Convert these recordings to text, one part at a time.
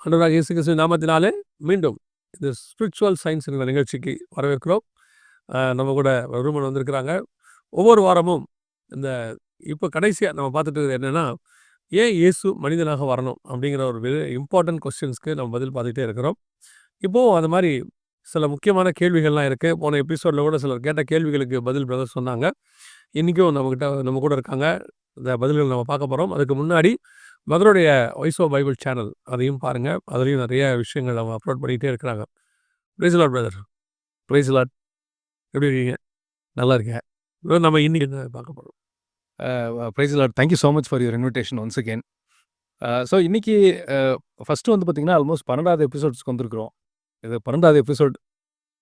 ஆண்டவராகிய இயேசு கிறிஸ்துவின் நாமத்தினாலே மீண்டும் இந்த ஸ்பிரிச்சுவல் சயின்ஸ் என்ற நிகழ்ச்சிக்கு வரவேற்கிறோம். நம்ம கூட ரூமன் வந்திருக்கிறாங்க. ஒவ்வொரு வாரமும் இந்த இப்போ கடைசியாக நம்ம பார்த்துட்டு இருக்கிறது என்னென்னா, ஏன் இயேசு மனிதனாக வரணும் அப்படிங்கிற ஒரு இம்பார்ட்டன்ட் கொஸ்டின்ஸ்க்கு நம்ம பதில் பார்த்துக்கிட்டே இருக்கிறோம். இப்போது அது மாதிரி சில முக்கியமான கேள்விகள்லாம் இருக்குது. போன எபிசோடில் கூட சிலர் கேட்ட கேள்விகளுக்கு பதில் பிரதர் சொன்னாங்க. இன்றைக்கும் நம்ம கூட இருக்காங்க. இந்த பதில்கள் நம்ம பார்க்க போகிறோம். அதுக்கு முன்னாடி மதருடைய வாய்ஸ் ஆஃப் பைபிள் சேனல் அதையும் பாருங்கள். அதுலேயும் நிறைய விஷயங்கள் அவங்க அப்லோட் பண்ணிகிட்டே இருக்கிறாங்க. Praise lord brother. Praise lord. எப்படி இருக்கீங்க? நல்லா இருக்கேன். நம்ம இன்னைக்கு என்ன பார்க்க போகிறோம்? Praise lord. Thank you so much for your invitation once again. So இன்றைக்கி ஃபஸ்ட்டு வந்து பார்த்திங்கன்னா ஆல்மோஸ்ட் 12வது எபிசோட்ஸ்க்கு வந்திருக்கிறோம். இது 12வது எபிசோட்.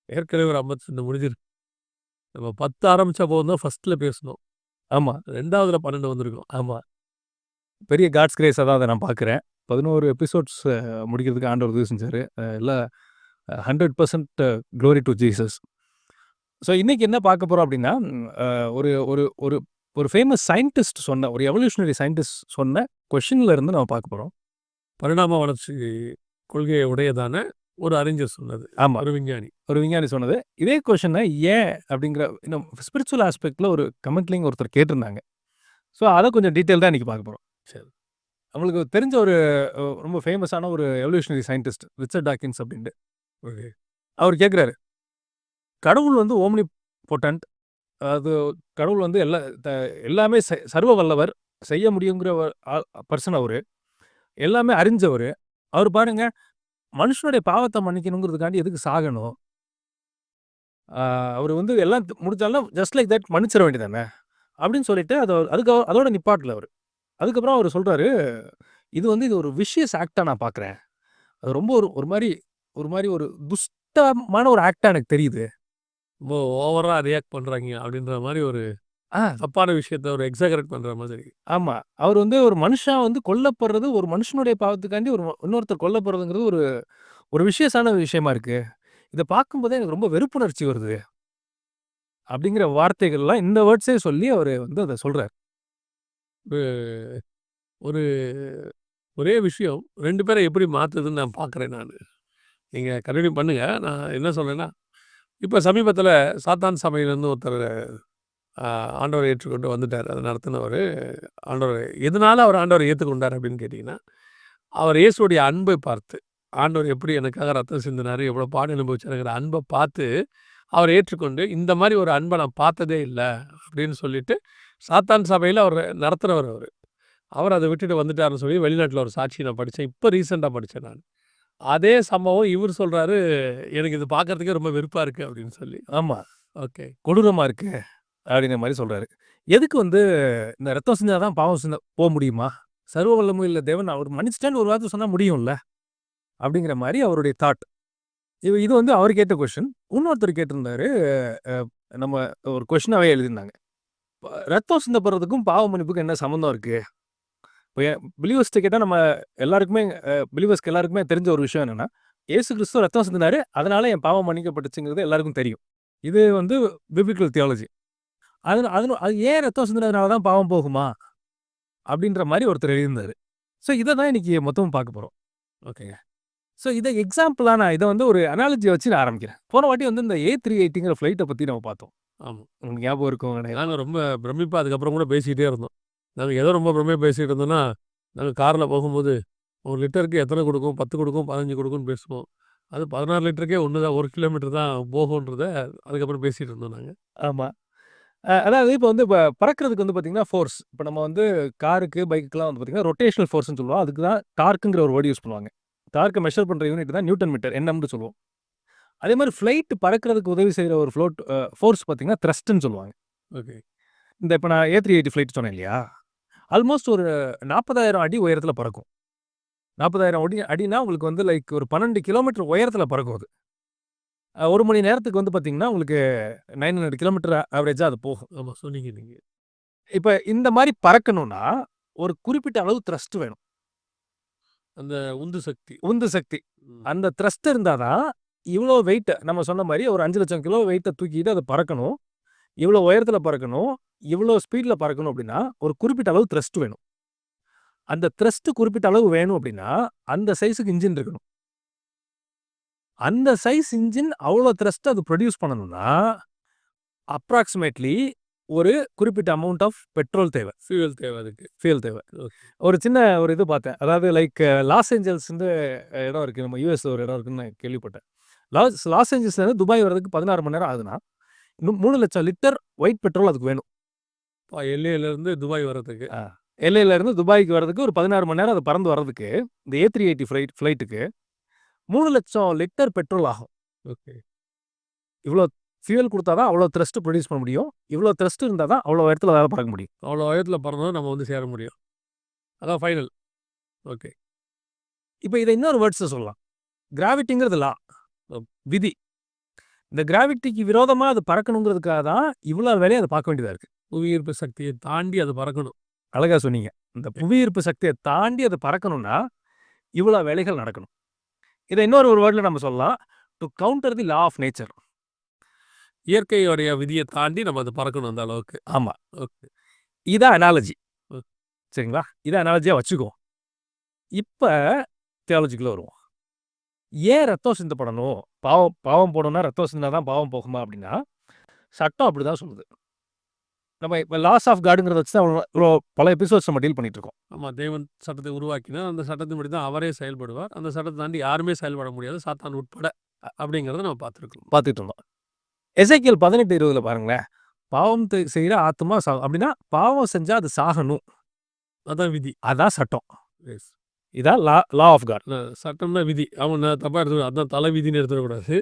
ஏற்கனவே ஒரு 52 முடிஞ்சிருக்கு. நம்ம 10 ஆரம்பித்தா போதும் தான் ஃபஸ்ட்டில் பேசணும். ஆமாம், 2வதுல 12 வந்திருக்கோம். ஆமாம், பெரிய காட்ஸ் கிரேஸாக தான் அதை நான் பார்க்குறேன். 11 எபிசோட்ஸ் முடிக்கிறதுக்கு ஆண்டவர் உதவி செஞ்சார். எல்லாம் 100% க்ளோரி டு ஜீசஸ். ஸோ இன்றைக்கி என்ன பார்க்க போகிறோம் அப்படின்னா, ஒரு ஒரு ஒரு ஒரு ஃபேமஸ் சயின்டிஸ்ட் சொன்ன, ஒரு எவல்யூஷனரி சயின்டிஸ்ட் சொன்ன கொஷினில் இருந்து நம்ம பார்க்க போகிறோம். பரிணாம வளர்ச்சி கொள்கையை உடையதான ஒரு அறிஞர் சொன்னது. ஆமாம், ஒரு விஞ்ஞானி சொன்னது. இதே கொஷனை ஏன் அப்படிங்கிற இன்னும் ஸ்பிரிச்சுவல் ஆஸ்பெக்டில் ஒரு கமெண்ட்லிங் ஒருத்தர் கேட்டிருந்தாங்க. ஸோ அதை கொஞ்சம் டீட்டெயில்டாக இன்றைக்கி பார்க்க போகிறோம். சரி, நம்மளுக்கு தெரிஞ்ச ஒரு ரொம்ப ஃபேமஸான ஒரு எவல்யூஷனரி சயின்டிஸ்ட் ரிச்சர்ட் டாக்கின்ஸ் அப்படின்ட்டு. அவர் கேட்குறாரு, கடவுள் வந்து ஓம்னி பொட்டன்ட், அது கடவுள் வந்து எல்லாமே சர்வ வல்லவர், செய்ய முடியுங்கிற பர்சன். அவர் எல்லாமே அறிஞ்சவர். அவர் பாருங்க, மனுஷனுடைய பாவத்தை மன்னிக்கணுங்கிறதுக்காண்டி எதுக்கு சாகணும்? அவர் வந்து எல்லாம் முடிச்சாலும் ஜஸ்ட் லைக் தட் மன்னிச்சிட வேண்டியதானே அப்படின்னு சொல்லிட்டு அதோட நிப்பாட்டில் அவர். அதுக்கப்புறம் அவர் சொல்கிறாரு, இது ஒரு விஷயஸ் ஆக்டாக நான் பார்க்குறேன். அது ரொம்ப ஒரு மாதிரி ஒரு துஷ்டமான ஒரு ஆக்டாக எனக்கு தெரியுது. ரொம்ப ஓவராக ரியாக்ட் பண்ணுறாங்க அப்படின்ற மாதிரி ஒரு தப்பான விஷயத்த ஒரு எக்ஸாகரேட் பண்ணுற மாதிரி. ஆமாம், அவர் வந்து ஒரு மனுஷன் வந்து கொல்லப்படுறது, ஒரு மனுஷனுடைய பாவத்துக்காண்டி இன்னொருத்தர் கொல்லப்படுறதுங்கிறது ஒரு விஷயசான விஷயமா இருக்குது. இதை பார்க்கும்போதே எனக்கு ரொம்ப வெறுப்புணர்ச்சி வருது அப்படிங்கிற வார்த்தைகள்லாம், இந்த வேர்ட்ஸே சொல்லி அவர் வந்து அதை சொல்கிறார். ஒரு ஒரே விஷயம் 2 பேரை எப்படி மாற்றுதுன்னு நான் பார்க்குறேன். நீங்கள் கண்டினியூ பண்ணுங்கள். நான் என்ன சொல்கிறேன்னா, இப்போ சமீபத்தில் சாத்தான் சபையிலேருந்து ஒருத்தர் ஆண்டவரை ஏற்றுக்கொண்டு வந்துட்டார். அதை நடத்தினவர் ஆண்டவர். எதனால அவர் ஆண்டவரை ஏற்றுக்கொண்டார் அப்படின்னு கேட்டிங்கன்னா, அவர் இயேசுடைய அன்பை பார்த்து, ஆண்டவர் எப்படி எனக்காக ரத்தம் சிந்தினார், எவ்வளோ பாடு அனுபவிச்சாருங்கிற அன்பை பார்த்து அவர் ஏற்றுக்கொண்டு, இந்த மாதிரி ஒரு அன்பை நான் பார்த்ததே இல்லை அப்படின்னு சொல்லிட்டு, சாத்தான் சபையில் அவர் நடத்துகிறவர். அவர் அதை விட்டுட்டு வந்துட்டாருன்னு சொல்லி வெளிநாட்டில் ஒரு சாட்சி நான் படித்தேன். இப்போ ரீசெண்டாக படித்தேன் நான். அதே சம்பவம் இவர் சொல்கிறாரு, எனக்கு இது பார்க்குறதுக்கே ரொம்ப வெறுப்பாக இருக்குது அப்படின்னு சொல்லி. ஆமாம், ஓகே, கொடூரமாக இருக்குது அப்படிங்கிற மாதிரி சொல்கிறாரு. எதுக்கு வந்து இந்த ரத்தம் செஞ்சால் தான் பாவம் செஞ்ச போக முடியுமா? சர்வ வல்லமும் இல்லை தேவன் அவர் மன்னிச்சிட்டேன்னு ஒரு வார்த்தை சொன்னால் முடியும்ல அப்படிங்கிற மாதிரி அவருடைய தாட். இது வந்து அவர் கேட்ட கொஷின். இன்னொருத்தர் கேட்டிருந்தாரு, நம்ம ஒரு கொஷினாகவே எழுதியிருந்தாங்க, ரத்தம் சிந்தப்படுறதுக்கும் பாவ மன்னிப்புக்கும் என்ன சம்மந்தம் இருக்குது? இப்போ பிலீவர்ஸ்ட்டு கேட்டால் நம்ம எல்லாருக்குமே, பிலீவர்ஸ்க்கு எல்லாருக்குமே தெரிஞ்ச ஒரு விஷயம் என்னென்னா, ஏசு கிறிஸ்து ரத்தம் சிந்தினாரு, அதனால என் பாவம் மன்னிக்கப்பட்டுச்சுங்கிறது எல்லாருக்கும் தெரியும். இது வந்து பிப்ளிக்கல் தியாலஜி. அது ஏன் ரத்தம் சிந்தினதுனால தான் பாவம் போகுமா அப்படின்ற மாதிரி ஒருத்தர் எழுதியிருந்தார். ஸோ இதை தான் இன்னைக்கு மொத்தமும் பார்க்க போகிறோம். ஓகேங்க. ஸோ இதை எக்ஸாம்பிளாக நான் இதை வந்து ஒரு அனாலஜியை வச்சு நான் ஆரம்பிக்கிறேன். போன வாட்டி வந்து இந்த A380ங்கிற ஃப்ளைட்டை பற்றி நம்ம பார்த்தோம். ஆமாம், உங்களுக்கு ஞாபகம் இருக்கும். நாங்கள் ரொம்ப பிரமிப்பாக அதுக்கப்புறம் கூட பேசிக்கிட்டே இருந்தோம். நாங்கள் ஏதோ ரொம்ப பிரமிப்பாக பேசிகிட்டு இருந்தோம்னா, நாங்கள் காரில் போகும்போது 1 லிட்டருக்கு எத்தனை கொடுக்கும், 10 கொடுக்கும், 15 கொடுக்கும்னு பேசுவோம். அது 16 லிட்டருக்கே ஒன்று தான், 1 கிலோமீட்டர் தான் போகுன்றத அதுக்கப்புறம் பேசிகிட்டு இருந்தோம் நாங்கள். ஆமாம், அதாவது இப்போ வந்து பறக்கிறதுக்கு வந்து பார்த்தீங்கன்னா ஃபோர்ஸ், இப்போ நம்ம வந்து காருக்கு பைக்குக்கெலாம் வந்து பார்த்தீங்கன்னா ரொட்டேஷனல் ஃபோர்ஸ்னு சொல்லுவோம். அதுக்கு தான் டார்க்குங்கிற ஒரு வேர்டு யூஸ் பண்ணுவாங்க. டார்க்கை மெஷர் பண்ணுற யூனிட் தான் நியூட்டன் மீட்டர், NMன்னு சொல்லுவோம். அதே மாதிரி ஃப்ளைட் பறக்கிறதுக்கு உதவி செய்கிற ஒரு ஃபோர்ஸ் பார்த்தீங்கன்னா த்ரஸ்ட்ன்னு சொல்லுவாங்க. ஓகே, இந்த இப்போ நான் A380 ஃப்ளைட் சொன்னேன் இல்லையா, ஆல்மோஸ்ட் ஒரு 40,000 அடி உயரத்தில் பறக்கும். 40,000 அடினா உங்களுக்கு வந்து லைக் ஒரு 12 கிலோமீட்டர் உயரத்தில் பறக்கும். அது 1 மணி நேரத்துக்கு வந்து பார்த்தீங்கன்னா உங்களுக்கு 900 கிலோமீட்டர் ஆவரேஜாக அது போகும். ஆமாம், சொன்னீங்க நீங்கள். இப்போ இந்த மாதிரி பறக்கணும்னா ஒரு குறிப்பிட்ட அளவு த்ரஸ்ட் வேணும். அந்த உந்து சக்தி அந்த த்ரஸ்ட் இருந்தால் தான் இவ்வளோ வெயிட்டை, நம்ம சொன்ன மாதிரி ஒரு 5 லட்சம் கிலோ வெயிட்டை தூக்கிட்டு அதை பறக்கணும், இவ்வளோ உயரத்தில் பறக்கணும், இவ்வளோ ஸ்பீடில் பறக்கணும் அப்படின்னா ஒரு குறிப்பிட்ட அளவு த்ரஸ்ட் வேணும். அந்த த்ரஸ்ட் குறிப்பிட்ட அளவு வேணும் அப்படின்னா அந்த சைஸுக்கு இன்ஜின் இருக்கணும். அந்த சைஸ் இன்ஜின் அவ்வளோ த்ரஸ்ட் அது ப்ரொடியூஸ் பண்ணணும்னா அப்ராக்சிமேட்லி ஒரு குறிப்பிட்ட அமௌண்ட் ஆஃப் பெட்ரோல் தேவை, ஃபியூயல் தேவை அதுக்கு. ஃபியூல் தேவை. ஓகே. ஒரு சின்ன ஒரு இது பார்த்தேன். அதாவது லைக் லாஸ் ஏஞ்சல்ஸ் இடம் இருக்கு. நம்ம யூஎஸ்ல ஒரு இடம் இருக்குன்னு நான் கேள்விப்பட்டேன். லாஸ் ஏஞ்சல்ஸ்லேருந்து துபாய் வர்றதுக்கு 16 மணி நேரம் ஆகுதுன்னா 3 லட்சம் லிட்டர் ஒயிட் பெட்ரோல் அதுக்கு வேணும். எல்ஏலேருந்து துபாய் வர்றதுக்கு. எல்ஏலேருந்து துபாய்க்கு வர்றதுக்கு ஒரு 16 மணி நேரம் அது பறந்து வர்றதுக்கு இந்த A380 ஃப்ளைட்டுக்கு 3 லட்சம் லிட்டர் பெட்ரோல் ஆகும். ஓகே. இவ்வளோ ஃபியூல் கொடுத்தா தான் அவ்வளோ த்ரஸ்ட் ப்ரொடியூஸ் பண்ண முடியும். இவ்வளோ த்ரஸ்ட் இருந்தால் தான் அவ்வளோ இடத்துல வேலை பறக்க முடியும். அவ்வளோ உயரத்தில் பறந்தா நம்ம வந்து சேர முடியும். அதான் ஃபைனல். ஓகே. இப்போ இதை இன்னொரு வேர்ட்ஸை சொல்லலாம். கிராவிட்டிங்கிறது லா, விதி. இந்த கிராவிட்டிக்கு விரோதமாக அது பறக்கணுங்கிறதுக்காக தான் இவ்வளோ வேலையை அதை பார்க்க வேண்டியதாக இருக்குது. புவியீர்ப்பு சக்தியை தாண்டி அது பறக்கணும். அழகாக சொன்னீங்க. இந்த புவியீர்ப்பு சக்தியை தாண்டி அது பறக்கணும்னா இவ்வளோ வேலைகள் நடக்கணும். இதை இன்னொரு வேர்டில் நம்ம சொல்லலாம், to counter the law of nature. இயற்கையோடைய விதியை தாண்டி நம்ம அது பறக்கணும் அந்த அளவுக்கு. ஆமாம். ஓகே. இதான் அனாலஜி. சரிங்களா? இதை அனாலஜியாக வச்சுக்குவோம். இப்போ தியாலஜிக்குள்ள வருவோம். ஏன் ரத்தம் சிந்தப்படணும்? பாவம் போடணும்னா ரத்தம் சிந்தினா தான் பாவம் போகுமா அப்படின்னா சட்டம் அப்படி தான் சொல்லுது. நம்ம இப்போ லாஸ் ஆஃப் காடுங்கிறத வச்சு தான் இவ்வளோ பல எபிசோட்ஸ் நம்ம டீல் பண்ணிட்டு இருக்கோம். ஆமாம், தேவன் சட்டத்தை உருவாக்கினா அந்த சட்டத்தின்படி தான் அவரே செயல்படுவார். அந்த சட்டத்தை தாண்டி யாருமே செயல்பட முடியாது, சாத்தான் உட்பட. அப்படிங்கிறத நம்ம பார்த்துட்டு இருந்தோம். எசேக்கியேல் 18:20 பாருங்களேன். பாவம் செய்கிற ஆத்மா அப்படின்னா பாவம் செஞ்சா அது சாகணும். அதான் விதி, அதான் சட்டம். எஸ். இதான் லா ஆஃப் காட். சட்டம்னா விதி. அவன் தப்பாக எடுத்துக்கூடாது. அதான் தலை விதின்னு எடுத்துக்கூடாது.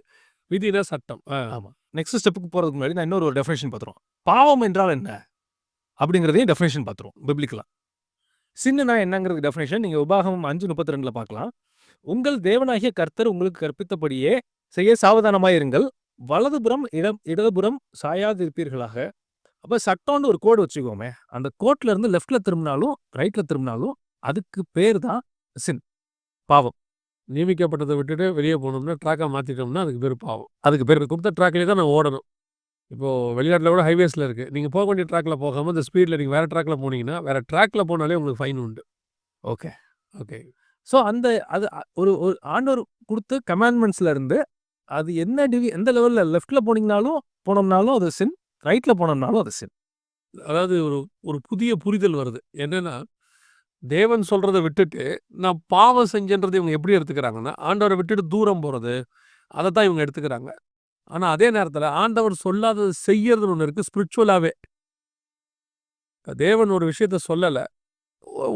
விதினா சட்டம். ஆமாம். நெக்ஸ்ட் ஸ்டெப்புக்கு போகிறதுக்கு முன்னாடி நான் இன்னொரு டெஃபினேஷன் பார்த்துருவோம். பாவம் என்றால் என்ன அப்படிங்கிறதையும் டெஃபினேஷன் பார்த்துருவோம் பிப்ளிக்கலா. சின்னா என்னங்கிறது டெஃபினேஷன் நீங்கள் உபாகமம் 5:32 பார்க்கலாம். உங்கள் தேவனாகிய கர்த்தர் உங்களுக்கு கற்பித்தபடியே செய்ய சாவதானமாக இருங்கள், வலதுபுறம் இடதுபுறம் சாயாதிருப்பீர்களாக. அப்போ சட்டம்னு ஒரு கோடு வச்சுக்கோமே, அந்த கோட்ல இருந்து லெஃப்ட்ல திரும்பினாலும் ரைட்ல திரும்பினாலும் அதுக்கு பேர் தான் சின், பாவம். நியமிக்கப்பட்டதை விட்டுட்டு வெளியே போனோம்னா ட்ராக்கை மாற்றிட்டோம்னா அதுக்கு பேர் பாவம். அதுக்கு பேர் கொடுத்த ட்ராக்லேயே தான் நான் ஓடணும். இப்போது வெளிநாட்டில் கூட ஹைவேஸில் இருக்குது. நீங்கள் போக வேண்டிய ட்ராக்கில் போகாமல் இந்த ஸ்பீடில் நீங்கள் வேறு ட்ராக்கில் போனீங்கன்னா வேறு ட்ராக்கில் போனாலே உங்களுக்கு ஃபைன் உண்டு. ஓகே. ஓகே. ஸோ அது ஒரு ஆண்டவர் கொடுத்த கமாண்ட்மெண்ட்ஸில் இருந்து அது என்ன எந்த லெவலில் லெஃப்டில் போனோம்னாலும் அது சின், ரைட்டில் போனோம்னாலும் அது சின். அதாவது ஒரு புதிய புரிதல் வருது. என்னென்னா, தேவன் சொல்கிறத விட்டுட்டு நான் பாவம் செஞ்சேன்றதை இவங்க எப்படி எடுத்துக்கிறாங்கன்னா, ஆண்டவரை விட்டுட்டு தூரம் போகிறது, அதை தான் இவங்க எடுத்துக்கிறாங்க. ஆனால் அதே நேரத்தில் ஆண்டவர் சொல்லாதது செய்யறதுன்னு ஒன்று இருக்குது ஸ்பிரிச்சுவலாகவே. தேவன் ஒரு விஷயத்த சொல்லலை,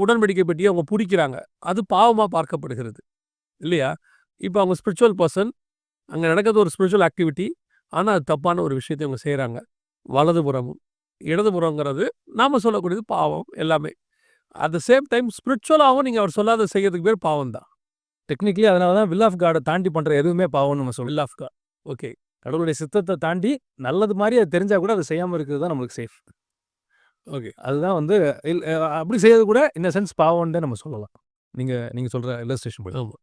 உடன்படிக்கை பெட்டியை அவங்க பிடிக்கிறாங்க, அது பாவமாக பார்க்கப்படுகிறது இல்லையா? இப்போ அவங்க ஸ்பிரிச்சுவல் பர்சன், அங்கே நடக்கிறது ஒரு ஸ்பிரிச்சுவல் ஆக்டிவிட்டி, ஆனால் அது தப்பான ஒரு விஷயத்தை அவங்க செய்கிறாங்க. வலதுபுறமும் இடதுபுறங்கிறது நாம் சொல்லக்கூடியது பாவம் எல்லாமே. அட் த சேம் டைம் ஸ்பிரிச்சுவலாகவும் நீங்கள் அவர் சொல்லாத செய்யறதுக்கு பேர் பாவம் தான். டெக்னிக்கலி அதனால தான் வில் ஆஃப் காடை தாண்டி பண்ணுற எதுவுமே பாவம்னு நம்ம சொல்லுவோம். Will of God. ஓகே. கடவுளுடைய சித்தத்தை தாண்டி நல்லது மாதிரி அது தெரிஞ்சால் கூட அதை செய்யாமல் இருக்கிறது தான் நம்மளுக்கு சேஃப். ஓகே. அதுதான் அப்படி செய்யறது கூட இந்த சென்ஸ் பாவம்னு நம்ம சொல்லலாம். நீங்கள் சொல்கிற இல்லஸ்ட்ரேஷன் போய். ஆமாம்.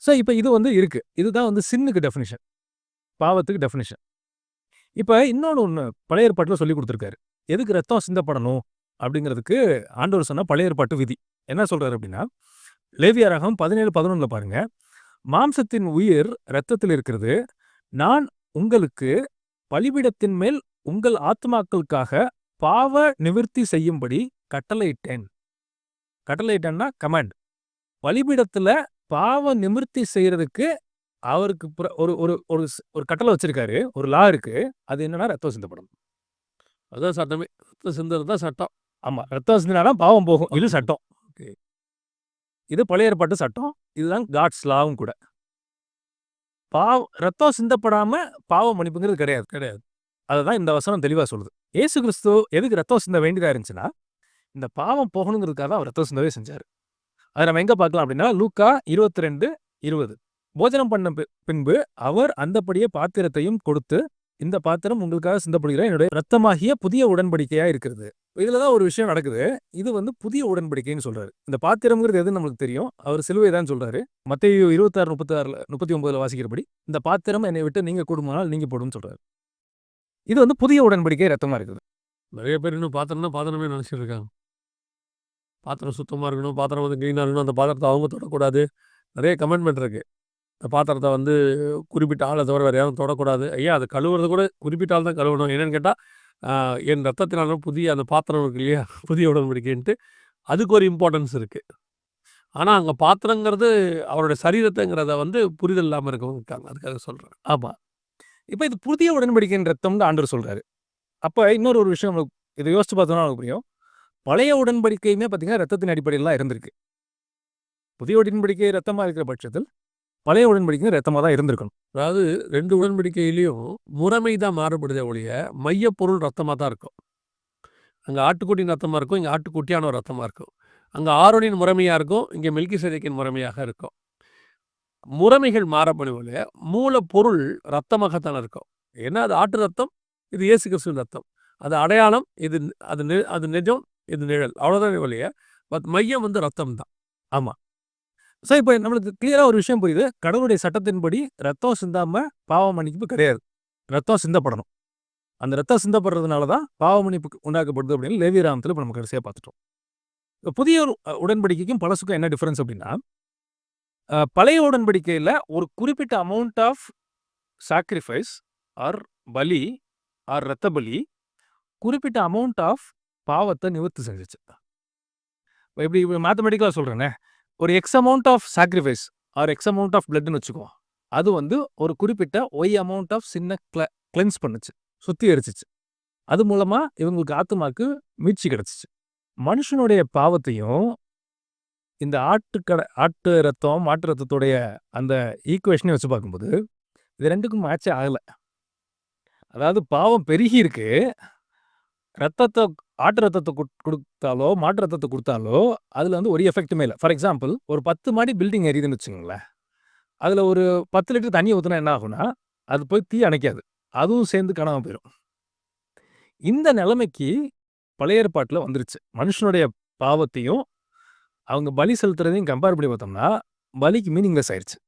ஸோ இப்போ இது இருக்குது. இதுதான் சின்னுக்கு டெஃபினிஷன், பாவத்துக்கு டெஃபினிஷன். இப்போ ஒன்று பழைய ஏற்பாட்டில் சொல்லி கொடுத்துருக்காரு. எதுக்கு ரத்தம் சிந்தப்படணும் அப்படிங்கிறதுக்கு ஆண்டவர் சொன்ன பழைய ஏற்பாட்டு விதி என்ன சொல்கிறாரு அப்படின்னா, லேவியராகமம் 17:11 பாருங்க. மாம்சத்தின் உயிர் இரத்தத்தில் இருக்கிறது, நான் உங்களுக்கு பலிபீடத்தின் மேல் உங்கள் ஆத்மாக்களுக்காக பாவ நிவிர்த்தி செய்யும்படி கட்டளையிட்டேன். கட்டளையிட்டேன்னா கமாண்ட். பலிபீடத்தில் பாவ நிமிர்த்தி செய்யறதுக்கு அவருக்கு ஒரு கட்டளை வச்சிருக்காரு, ஒரு லா இருக்கு. அது என்னன்னா ரத்தம் சிந்தப்படும். அதான் சட்டமே. ரத்தம் சிந்தறது தான் சட்டம். ஆமாம், ரத்தம் சிந்தினாதான் பாவம் போகும். இது சட்டம். ஓகே. இது பழைய ஏற்பாட்டு சட்டம். இதுதான் காட்ஸ் லாவும் கூட. ரத்தம் சிந்தப்படாம பாவ மன்னிப்புங்கிறது கிடையாது. அதுதான் இந்த வசனம் தெளிவாக சொல்லுது. ஏசு கிறிஸ்து எதுக்கு ரத்தம் சிந்த வேண்டியதாக இருந்துச்சுன்னா, இந்த பாவம் போகணுங்கிறதுக்காக தான் அவர் ரத்தம் சிந்தவே செஞ்சார். அதை நம்ம எங்கே பார்க்கலாம் அப்படின்னா, லூக்கா 22:20. போஜனம் பண்ண பின்பு அவர் அந்தபடியே பாத்திரத்தையும் கொடுத்து, இந்த பாத்திரம் உங்களுக்காக சிந்தப்படுகிற என்னுடைய ரத்தமாகிய புதிய உடன்படிக்கையாக இருக்கிறது. இதில் தான் ஒரு விஷயம் நடக்குது. இது புதிய உடன்படிக்கைன்னு சொல்றாரு. இந்த பாத்திரம்ங்கிறது எதுன்னு நம்மளுக்கு தெரியும். அவர் சிலுவை தான் சொல்றாரு. மத்தேயு 26:36-39 வாசிக்கிறபடி, இந்த பாத்திரம் என்னை விட்டு நீங்க கூடுமானால் நீங்க போடுன்னு சொல்றாரு. இது புதிய உடன்படிக்கை ரத்தமா இருக்குது. நிறைய பேர் இன்னும் பாத்திரமே நினைச்சிட்டு இருக்காங்க. பாத்திரம் சுத்தமாக இருக்கணும், பாத்திரம் வந்து க்ளீனாக இருக்கணும், அந்த பாத்திரத்தை அவங்க தொடக்கூடாது. நிறைய கமெண்ட்மெண்ட் இருக்குது. இந்த பாத்திரத்தை வந்து குறிப்பிட்ட ஆளை தவிர வேறு யாரும் தொடக்கூடாது. ஐயா அது கழுவுறது கூட குறிப்பிட்ட ஆள் தான் கழுவணும். என்னென்னு கேட்டால் என் ரத்தத்தினாலும் புதிய அந்த பாத்திரம் இருக்கு இல்லையா, புதிய உடன்படிக்கைன்ட்டு அதுக்கு ஒரு இம்பார்ட்டன்ஸ் இருக்குது. ஆனால் அங்கே பாத்திரங்கிறது அவருடைய சரீரத்தைங்கிறத வந்து புரிதல் இல்லாமல் இருக்கவங்க இருக்காங்க. அதுக்காக சொல்கிறேன். ஆமா. இப்ப இது புதிய உடன்படிக்கையின் ரத்தம்னு ஆண்டவர் சொல்றாரு. அப்ப இன்னொரு ஒரு விஷயம் இதை யோசிச்சு பார்த்தோம்னா நமக்கு புரியும். பழைய உடன்படிக்கையுமே பார்த்தீங்கன்னா ரத்தத்தின் அடிப்படையில் தான் இருந்திருக்கு. புதிய உடன்படிக்கை ரத்தமா இருக்கிற பட்சத்தில் பழைய உடன்படிக்கை ரத்தமாக தான் இருந்திருக்கணும். அதாவது 2 உடன்படிக்கையிலையும் முறைமை தான் மாறுபடுதே ஒழிய மையப்பொருள் ரத்தமாக தான் இருக்கும். அங்கே ஆட்டுக்குட்டியின் ரத்தமாக இருக்கும், இங்கே ஆட்டுக்குட்டியான ஒரு ரத்தமாக இருக்கும். அங்கே ஆரோனின் முறைமையாக இருக்கும், இங்கே மெல்கிசேதேக்கின் முறைமையாக இருக்கும். முறைமைகள் மாறப்படும் ஒழிய மூலப்பொருள் ரத்தமாகத்தான் இருக்கும். ஏன்னா அது ஆட்டு ரத்தம், இது இயேசு கிறிஸ்துவின் ரத்தம். அது அடையாளம், இது அது நிஜம், இது நிழல். அவ்வளோதான் ஒழிய பட் மையம் வந்து ரத்தம் தான். ஆமா. ஸோ இப்போ நம்மளுக்கு கிளியரா ஒரு விஷயம் புரியுது. கடவுளுடைய சட்டத்தின்படி ரத்தம் சிந்தாம பாவ மன்னிப்பு கிடையாது. ரத்தம் சிந்தப்படணும். அந்த ரத்தம் சிந்தப்படுறதுனால தான் பாவ மன்னிப்பு உண்டாக்கப்படுது அப்படின்னு லேவியராகமத்துல இப்போ நம்ம கடைசியாக பார்த்துட்டோம். புதிய உடன்படிக்கைக்கும் பழசுக்கும் என்ன டிஃபரன்ஸ் அப்படின்னா, பழைய உடன்படிக்கையில் ஒரு குறிப்பிட்ட அமௌண்ட் ஆஃப் சாக்ரிஃபைஸ் ஆர் பலி ஆர் ரத்த பலி குறிப்பிட்ட அமௌண்ட் ஆஃப் பாவத்தை நிவர்த்தி செஞ்சிச்சு. எப்படி மேத்தமெட்டிக்கலாக சொல்கிறேன்னே, ஒரு x amount of sacrifice or x amount of பிளட்னு வச்சுக்குவோம். அது வந்து ஒரு குறிப்பிட்ட ஒய் அமௌண்ட் ஆஃப் சின்ன கிளென்ஸ் பண்ணுச்சு, சுத்திகரிச்சிச்சு. அது மூலமா இவங்களுக்கு ஆத்துமாக்கு மீட்சி கிடைச்சிச்சு. மனுஷனுடைய பாவத்தையும் இந்த ஆட்டு ரத்தம் மாட்டு ரத்தத்துடைய அந்த ஈக்குவேஷனை வச்சு பார்க்கும்போது இது ரெண்டுக்கும் மேட்சே ஆகலை. அதாவது பாவம் பெருகி இருக்கு. ரத்தத்தை ஆட்டு ரத்தத்தை கொடுத்தாலோ மாட்டு ரத்தத்தை கொடுத்தாலோ அதில் வந்து ஒரு எஃபெக்ட்டுமே இல்லை. ஃபார் எக்ஸாம்பிள் ஒரு 10 மாடி பில்டிங் எரியுதுன்னு வச்சுக்கோங்களேன். அதில் ஒரு 10 லிட்டர் தண்ணி ஊற்றினா என்ன ஆகும்னா அது போய் தீ அணைக்காது, அதுவும் சேர்ந்து காணாமல் போயிடும். இந்த நிலைமைக்கு பழைய ஏற்பாட்டில் வந்துருச்சு. மனுஷனுடைய பாவத்தையும் அவங்க பலி செலுத்துறதையும் கம்பேர் பண்ணி பார்த்தோம்னா பலிக்கு மீனிங்லெஸ் ஆயிடுச்சு.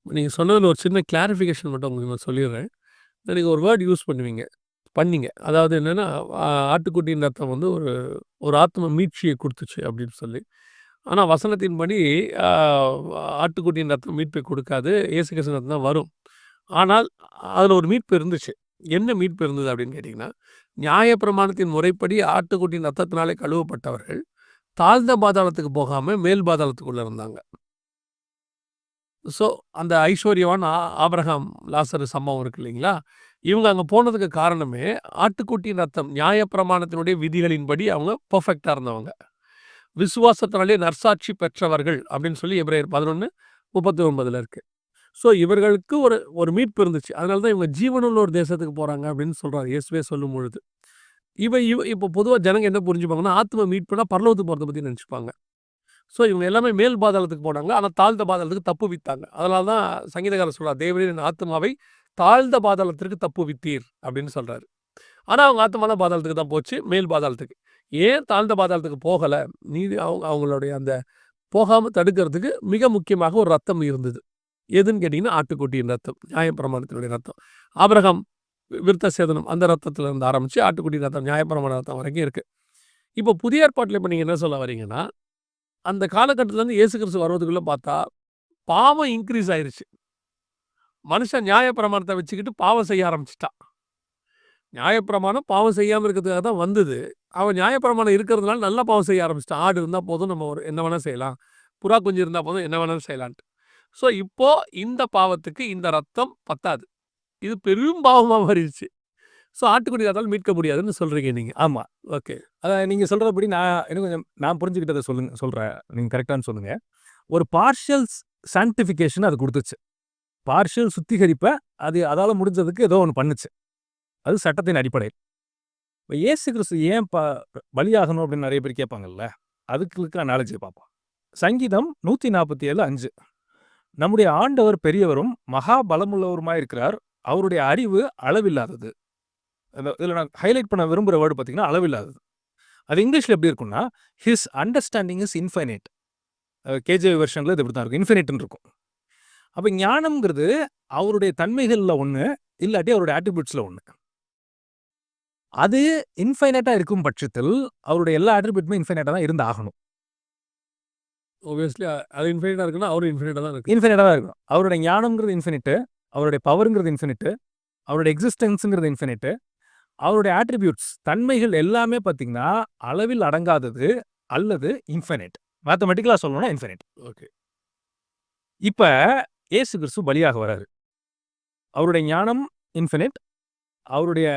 நீங்கள் சொன்னதில் ஒரு சின்ன கிளாரிஃபிகேஷன் மட்டும் உங்களுக்கு நான் சொல்லிடுறேன். நீங்கள் ஒரு வேர்ட் யூஸ் பண்ணீங்க. அதாவது என்னென்னா ஆட்டுக்குட்டியின் ரத்தம் வந்து ஒரு ஆத்ம மீட்சியை கொடுத்துச்சு அப்படின்னு சொல்லி. ஆனால் வசனத்தின்படி ஆட்டுக்குட்டியின் ரத்தம் மீட்பை கொடுக்காது, இயேசு கிறிஸ்து ரத்தம் தான் வரும். ஆனால் அதில் ஒரு மீட்பு இருந்துச்சு. என்ன மீட்பு இருந்தது அப்படின்னு கேட்டிங்கன்னா, நியாயப்பிரமாணத்தின் முறைப்படி ஆட்டுக்குட்டியின் ரத்தத்தினாலே கழுவப்பட்டவர்கள் தாழ்ந்த பாதாளத்துக்கு போகாமல் மேல் பாதாளத்துக்குள்ளே இருந்தாங்க. ஸோ அந்த ஐஸ்வர்யவான் ஆபிரகாம் லாசரு சம்பவம் இருக்கு இல்லைங்களா, இவங்க அங்கே போனதுக்கு காரணமே ஆட்டுக்குட்டியின் ரத்தம், நியாயப்பிரமாணத்தினுடைய விதிகளின்படி அவங்க பர்ஃபெக்டாக இருந்தவங்க, விசுவாசத்தினாலே நற்சாட்சி பெற்றவர்கள் அப்படின்னு சொல்லி எபிரேயர் 11:39 இருக்கு. ஸோ இவர்களுக்கு ஒரு மீட்பு இருந்துச்சு. அதனால தான் இவங்க ஜீவனுள்ள ஒரு தேசத்துக்கு போகிறாங்க அப்படின்னு சொல்கிறார் இயேசுவே சொல்லும் பொழுது. இப்போ பொதுவாக ஜனங்க என்ன புரிஞ்சுப்பாங்கன்னா, ஆத்ம மீட்புனா பரலோகத்துக்கு போகிறத பற்றி நினச்சிப்பாங்க. ஸோ இவங்க எல்லாமே மேல் பாதாளத்துக்கு போனாங்க, ஆனால் தாழ்ந்த பாதாளத்துக்கு தப்பு வித்தாங்க. அதனால தான் சங்கீதக்காரர் சொல்கிறார், தேவரீர் என் ஆத்மாவை தாழ்ந்த பாதாளத்திற்கு தப்பு வித்தீர் அப்படின்னு சொல்கிறாரு. ஆனால் அவங்க ஆத்மா தான் பாதாளத்துக்கு தான் போச்சு, மேல் பாதாளத்துக்கு. ஏன் தாழ்ந்த பாதாளத்துக்கு போகலை, அவங்களுடைய அந்த போகாமல் தடுக்கிறதுக்கு மிக முக்கியமாக ஒரு ரத்தம் இருந்தது. எதுன்னு கேட்டிங்கன்னா ஆட்டுக்குட்டியின் ரத்தம், நியாயப்பிரமாணத்தினுடைய ரத்தம். ஆபிரகாம் விருத்த சேதனம் அந்த ரத்தத்தில் இருந்து ஆரம்பித்து ஆட்டுக்குட்டி ரத்தம், நியாயப்பிரமாண ரத்தம் வரைக்கும் இருக்குது. இப்போ புதிய ஏற்பாட்டில் இப்போ நீங்கள் என்ன சொல்ல வரீங்கன்னா, அந்த காலகட்டத்திலேருந்து இயேசு கிறிஸ்து வருவதுக்குள்ளே பார்த்தா பாவம் இன்க்ரீஸ் ஆயிடுச்சு. மனுஷன் நியாயப்பிரமாணத்தை வச்சுக்கிட்டு பாவம் செய்ய ஆரம்பிச்சிட்டான். நியாயப்பிரமாணம் பாவம் செய்யாமல் இருக்கிறதுக்காக தான் வந்தது. அவன் நியாயப்பிரமாணம் இருக்கிறதுனால நல்லா பாவம் செய்ய ஆரம்பிச்சிட்டான். ஆடு இருந்தால் போதும், நம்ம என்ன வேணால் செய்யலாம், புறா குஞ்சு இருந்தால் போதும், என்ன வேணாலும் செய்யலான்ட்டு. ஸோ இப்போது இந்த பாவத்துக்கு இந்த ரத்தம் பத்தாது, இது பெரும் பாவமாக மாறிடுச்சு. ஸோ ஆட்டுக்குட்டி ரத்தத்தால் மீட்க முடியாதுன்னு சொல்கிறீங்க நீங்கள். ஆமாம், ஓகே. அதான் நீங்கள் சொல்கிறபடி இன்னும் கொஞ்சம் நான் புரிஞ்சுக்கிட்டதை சொல்கிறேன், நீங்கள் கரெக்டானு சொல்லுங்கள். ஒரு பார்ஷியல் சான்டிஃபிகேஷன் அது கொடுத்துச்சு, பார்ஷியல் சுத்திகரிப்பை அதால் முடிஞ்சதுக்கு ஏதோ ஒன்று பண்ணுச்சு. அது சட்டத்தின் அடிப்படையில். இப்போ இயேசு கிறிஸ்து ஏன் பலியாகணும் அப்படின்னு நிறைய பேர் கேட்பாங்கல்ல, அதுக்கு அனாலஜியை பார்ப்போம். சங்கீதம் 147:5, நம்முடைய ஆண்டவர் பெரியவரும் மகா பலமுள்ளவருமாய் இருக்கிறார், அவருடைய அறிவு அளவில்லாதது. இதில் நான் ஹைலைட் பண்ண விரும்புகிற வேர்டு பார்த்தீங்கன்னா அளவில்லாதது. அது இங்கிலீஷில் எப்படி இருக்குன்னா, his understanding is infinite. KJ வெர்ஷனில் இது இப்படி தான் இருக்கும், இன்ஃபைனைட்னு இருக்கும். அப்போ ஞானம்ங்கிறது அவருடைய தன்மைகளில் ஒன்று, இல்லாட்டி அவருடைய ஆட்ரிபியூட்ஸில் ஒன்று. அது இன்ஃபைனைட்டாக இருக்கும் பட்சத்தில் அவருடைய எல்லா ஆட்ரிபியூட்டுமே இன்ஃபைனைட்டாக தான் இருந்து ஆகணும். ஆப்வியஸ்லி அது இன்ஃபினிட்டா இருக்குன்னா, அவரும் இன்ஃபினிட்டா தான் இருக்கு. இன்ஃபினிட்டா தான் இருக்கணும். அவருடைய ஞானம்ங்கிறது இன்ஃபினிட்டு, அவருடைய பவர்ங்கிறது இன்ஃபினிட்டு, அவருடைய எக்ஸிஸ்டன்ஸ்ங்கிறது இன்ஃபினிட்டு, அவருடைய ஆட்ரிபியூட்ஸ் தன்மைகள் எல்லாமே பார்த்தீங்கன்னா, அளவில் அடங்காதது அல்லது இன்ஃபினிட். மேத்தமெட்டிக்கலா சொல்லணும்னா இன்ஃபினிட். ஓகே. இப்ப இயேசு கிறிஸ்து பலியாக வராரு. அவருடைய ஞானம் இன்ஃபினிட், அவருடைய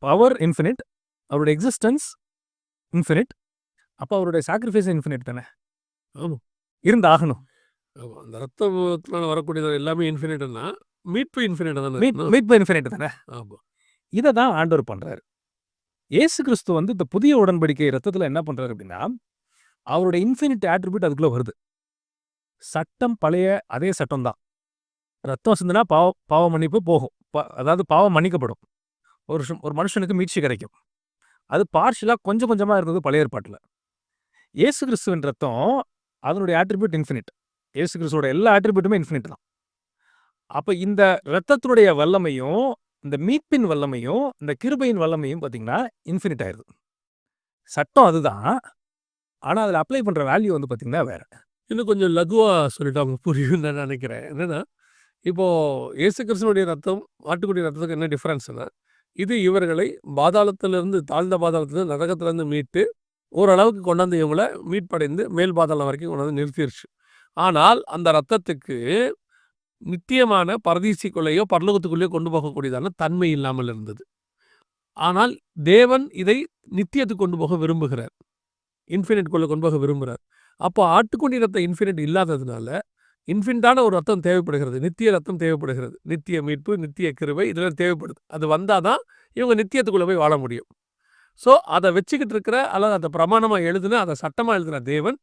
பவர் இன்ஃபினிட், அவருடைய எக்ஸிஸ்டன்ஸ் இன்ஃபினிட். அப்ப அவருடைய சாக்ரிஃபைஸ் இன்ஃபினிட் தானே. ஆமா. இருந்தாகணும். ஆமா. அந்த ரத்தத்தினால வரக்கூடியது எல்லாமே இன்ஃபினிட்னா, மீட்பு இன்ஃபினிட்டா தானே மீட் இருக்கணும். மீட்பு இன்ஃபினிட் தானே. ஆமா. இத தான் ஆண்டவர் பண்றாரு. இயேசு கிறிஸ்து வந்து இந்த புதிய உடன்படிக்கை ரத்தத்துல என்ன பண்றாரு அப்படின்னா, அவருடைய இன்ஃபினிட் ஆட்ரிபியூட் அதுக்குள்ள வருது. சட்டம் பழைய அதே சட்டம் தான். ரத்தம் சிந்துனா பாவ மன்னிப்பு போகும். அதாவது பாவம் மன்னிக்கப்படும். ஒரு மனுஷனுக்கு மீட்சி கிடைக்கும். அது பார்ஷியலா கொஞ்சம் கொஞ்சமா இருந்தது பழைய ஏற்பாட்டுல. இயேசு கிறிஸ்துவின் ரத்தம் அதனுடைய ஆட்ரிபியூட் இன்ஃபினிட். இயேசு கிறிஸ்துவோட எல்லா ஆட்ரிபியூட்டுமே இன்ஃபினிட் தான். அப்ப இந்த ரத்தத்தினுடைய வல்லமையும், இந்த மீட்பின் வல்லமையும், இந்த கிருபையின் வல்லமையும் பார்த்தீங்கன்னா இன்ஃபினிட் ஆயிருது. சட்டம் அதுதான். ஆனா அதுல அப்ளை பண்ற வேல்யூ வந்து பார்த்தீங்கன்னா வேற. இன்னும் கொஞ்சம் லகுவா சொல்லிட்டா அவங்களுக்கு புரியும்னு நான் நினைக்கிறேன். என்னன்னா, இப்போ இயேசு கிறிஸ்துவனுடைய ரத்தம், ஆட்டுக்குட்டி ரத்தத்துக்கு என்ன டிஃபரன்ஸ்னா, இது இவர்களை பாதாளத்திலிருந்து, தாழ்ந்த பாதாளத்திலிருந்து, நரகத்திலிருந்து மீட்டு, ஓரளவுக்கு கொண்டாந்து இவங்கள மீட்படைந்து மேல் பாதாளம் வரைக்கும் கொண்டாந்து நிறுத்திருச்சு. ஆனால் அந்த ரத்தத்துக்கு நித்தியமான பரதீசிக்குள்ளேயோ பரலோகத்துக்குள்ளேயோ கொண்டு போகக்கூடியதான தன்மை இல்லாமல் இருந்தது. ஆனால் தேவன் இதை நித்தியத்துக்கு கொண்டு போக விரும்புகிறார். இன்ஃபினிட்குள்ளே கொண்டு போக விரும்புகிறார். அப்போ ஆட்டுக்குட்டி ரத்தம் இன்ஃபினிட் இல்லாததுனால இன்ஃபினிட்டான ஒரு ரத்தம் தேவைப்படுகிறது. நித்திய ரத்தம் தேவைப்படுகிறது. நித்திய மீட்பு, நித்திய கிருபை இதெல்லாம் தேவைப்படுது. அது வந்தால் தான் இவங்க நித்தியத்துக்குள்ளே போய் வாழ முடியும். ஸோ அதை வச்சுக்கிட்டு இருக்கிற அல்லது அதை பிரமாணமாக எழுதுன, அதை சட்டமாக எழுதுன தேவன்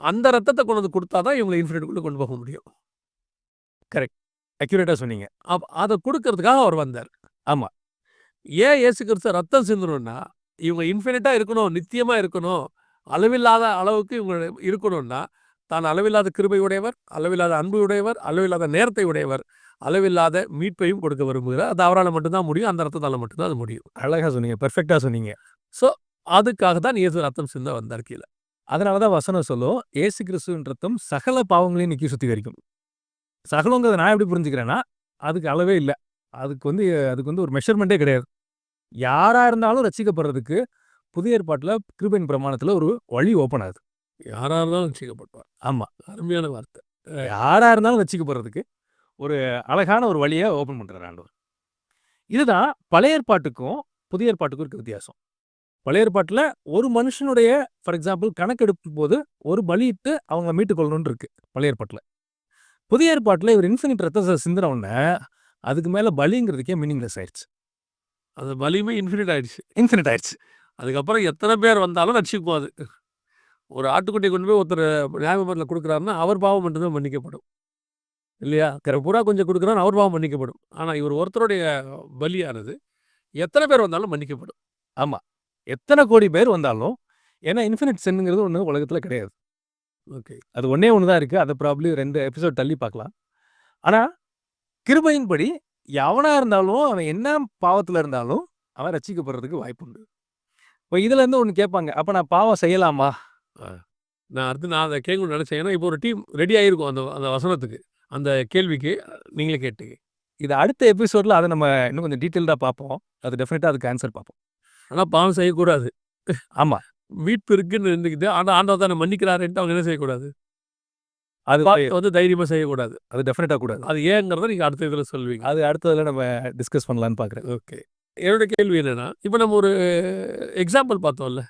அந்த ரத்தத்தை கொண்டு வந்து கொடுத்தா தான் இவங்களை இன்ஃபினிட்டுக்குள்ளே கொண்டு போக முடியும். கரெக்ட். அக்யூரேட்டா சொன்னீங்க. அதை கொடுக்கறதுக்காக அவர் வந்தார். ஆமா. ஏன் இயேசு கிறிஸ்து ரத்தம் சிந்தணும்னா, இவங்க இன்ஃபினிட்டாக இருக்கணும், நித்தியமாக இருக்கணும், அளவில்லாத அளவுக்கு இவங்க இருக்கணும்னா, தான் அளவில்லாத கிருபை உடையவர், அளவில்லாத அன்பு உடையவர், அளவில்லாத நேரத்தை உடையவர், அளவில்லாத மீட்பையும் கொடுக்க விரும்புகிறார். அது அவரால் மட்டும்தான் முடியும். அந்த ரத்தத்தால் மட்டும்தான் அது முடியும். அழகா சொன்னீங்க. பெர்ஃபெக்ட்டா சொன்னீங்க. ஸோ அதுக்காக தான் இயேசு ரத்தம் சிந்த வந்தார் கீழே. அதனால தான் வசனம் சொல்லும், இயேசு கிறிஸ்துவின் ரத்தம் சகல பாவங்களையும் நீக்கி சுத்திகரிக்கும். சகலங்கிறத நான் எப்படி புரிஞ்சுக்கிறேன்னா, அதுக்கு அளவே இல்ல. அதுக்கு வந்து ஒரு மெஷர்மெண்ட்டே கிடையாது. யாரா இருந்தாலும் ரட்சிக்கப்படுறதுக்கு புதிய ஏற்பாட்டுல கிருபையின் பிரமாணத்துல ஒரு வழி ஓப்பன் ஆகுது. யாரா இருந்தாலும் ரட்சிக்கப்படுவார். ஆமா. அருமையான வார்த்தை. யாரா இருந்தாலும் ரட்சிக்கப்படுறதுக்கு ஒரு அழகான ஒரு வழியை ஓப்பன் பண்றாரு ஆண்டவர். இதுதான் பழைய ஏற்பாட்டுக்கும் புதிய ஏற்பாட்டுக்கும் இருக்க வித்தியாசம். பழைய ஏற்பாட்டுல ஒரு மனுஷனுடைய ஃபார் எக்ஸாம்பிள் கணக்கெடுக்கும் போது ஒரு பலியிட்டு அவங்க மீட்டுக்கொள்ளணும்னு இருக்கு பழைய ஏற்பாட்டுல. புதிய ஏற்பாட்டுல இவர் இன்ஃபினிட் ரத்தத்தை சிந்தின உடனே அதுக்கு மேல பலிங்கிறதுக்கே மீனிங்லெஸ் ஆயிடுச்சு. அது வலிமை இன்ஃபினிட் ஆயிடுச்சு. இன்ஃபினிட் ஆயிடுச்சு. அதுக்கப்புறம் எத்தனை பேர் வந்தாலும் ரட்சிக்கும் அது. ஒரு ஆட்டுக்குட்டியை கொண்டு போய் ஒருத்தர் நியாயமத்தில் கொடுக்குறாருன்னா அவர் பாவம் மட்டும்தான் மன்னிக்கப்படும் இல்லையா? பூரா கொஞ்சம் கொடுக்குறாரு, அவர் பாவம் மன்னிக்கப்படும். ஆனால் இவர் ஒருத்தருடைய பலியானது எத்தனை பேர் வந்தாலும் மன்னிக்கப்படும். ஆமா. எத்தனை கோடி பேர் வந்தாலும், ஏன்னா இன்ஃபினிட் சின்ங்கிறது ஒன்று உலகத்துல கிடையாது. ஓகே. அது ஒன்னே ஒன்று தான் இருக்கு. அதை ப்ராப்ளி 2 எபிசோட் தள்ளி பார்க்கலாம். ஆனா கிருபையின்படி எவனா இருந்தாலும் அவன் என்ன பாவத்துல இருந்தாலும் அவன் ரட்சிக்கப்படுறதுக்கு வாய்ப்பு உண்டு. இப்போ இதுல இருந்து ஒன்று கேட்பாங்க, அப்ப நான் பாவம் செய்யலாமா? நான் அதை கேட்கணும்னு நினைச்சேன். ஏன்னா இப்போ ஒரு டீம் ரெடி ஆகிருக்கும் அந்த அந்த வசனத்துக்கு, அந்த கேள்விக்கு நீங்களே கேட்டீங்க. இது அடுத்த எபிசோட்ல அதை நம்ம இன்னும் கொஞ்சம் டீட்டெயில்டாக பார்ப்போம். அது டெஃபினட்டாக அதுக்கு ஆன்சர் பார்ப்போம். ஆனால் பாவம் செய்யக்கூடாது. ஆமா. மீட்பு இருக்குன்னு இருந்துக்கிட்டு ஆனால் ஆண்டவர் தானே மன்னிக்கிறாருன்ட்டு அவங்க என்ன செய்யக்கூடாது? அது வந்து தைரியமாக செய்யக்கூடாது. அது டெஃபினட்டாக கூடாது. அது ஏங்கிறத நீங்கள் அடுத்த இதில் சொல்வீங்க. அது அடுத்ததில் நம்ம டிஸ்கஸ் பண்ணலான்னு பார்க்குறேன். ஓகே. என்னோட கேள்வி என்னென்னா, இப்போ நம்ம ஒரு எக்ஸாம்பிள் பார்த்தோம்ல,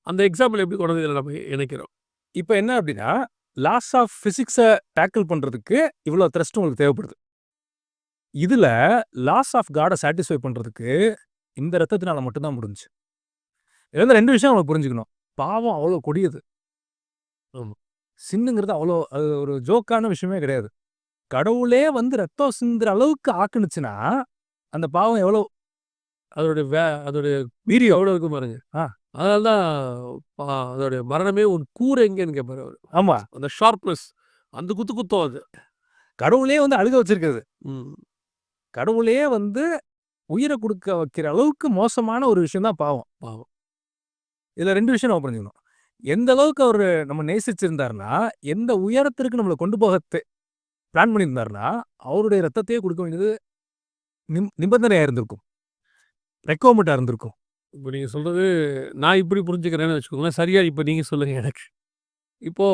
அந்த எக்ஸாம்பிள் எப்படி கொண்டு வந்து இதில் நம்ம இணைக்கிறோம்? இப்போ என்ன அப்படின்னா, லாஸ் ஆஃப் ஃபிசிக்ஸை டேக்கிள் பண்ணுறதுக்கு இவ்வளோ த்ரஸ்ட் உங்களுக்கு தேவைப்படுது. இதில் லாஸ் ஆஃப் காடை சாட்டிஸ்ஃபை பண்ணுறதுக்கு இந்த ரத்தத்தினால மட்டும்தான் முடிஞ்சு. இதுல இருந்து 2 விஷயம் உங்களுக்கு புரிஞ்சுக்கணும். பாவம் அவ்வளோ கொடியது. சின்னுங்கிறது அவ்வளோ அது ஒரு ஜோக்கான விஷயமே கிடையாது. கடவுளே வந்து ரத்தம் சிந்துற அளவுக்கு ஆக்குனுச்சுன்னா அந்த பாவம் எவ்வளோ அதோடைய வீரியம் எவ்வளோ இருக்கும் பாருங்க. அதனால தான் அதோடைய மரணமே ஒரு கூறு எங்கேன்னு கேட்பாரு அவர். ஆமா. அந்த ஷார்ப்னஸ், அந்த குத்தும் அது. கடவுளே வந்து அழுக வச்சிருக்கிறது. கடவுளே வந்து உயிரை கொடுக்க வைக்கிற அளவுக்கு மோசமான ஒரு விஷயம் தான் பாவம். இதுல 2 விஷயம் நம்ம புரிஞ்சுக்கணும். எந்த அளவுக்கு அவரு நம்ம நேசிச்சிருந்தாருன்னா, எந்த உயரத்திற்கு நம்மள கொண்டு போக பிளான் பண்ணியிருந்தாருன்னா, அவருடைய ரத்தத்தையே குடுக்க வேண்டியது நிபந்தனையா இருந்திருக்கும். ரெக்வயர்மென்ட்டா இருந்திருக்கும். இப்ப நீங்க சொல்றது நான் இப்படி புரிஞ்சுக்கிறேன்னு வச்சுக்கோங்களேன். சரியா இப்ப நீங்க சொல்லுங்க எனக்கு. இப்போ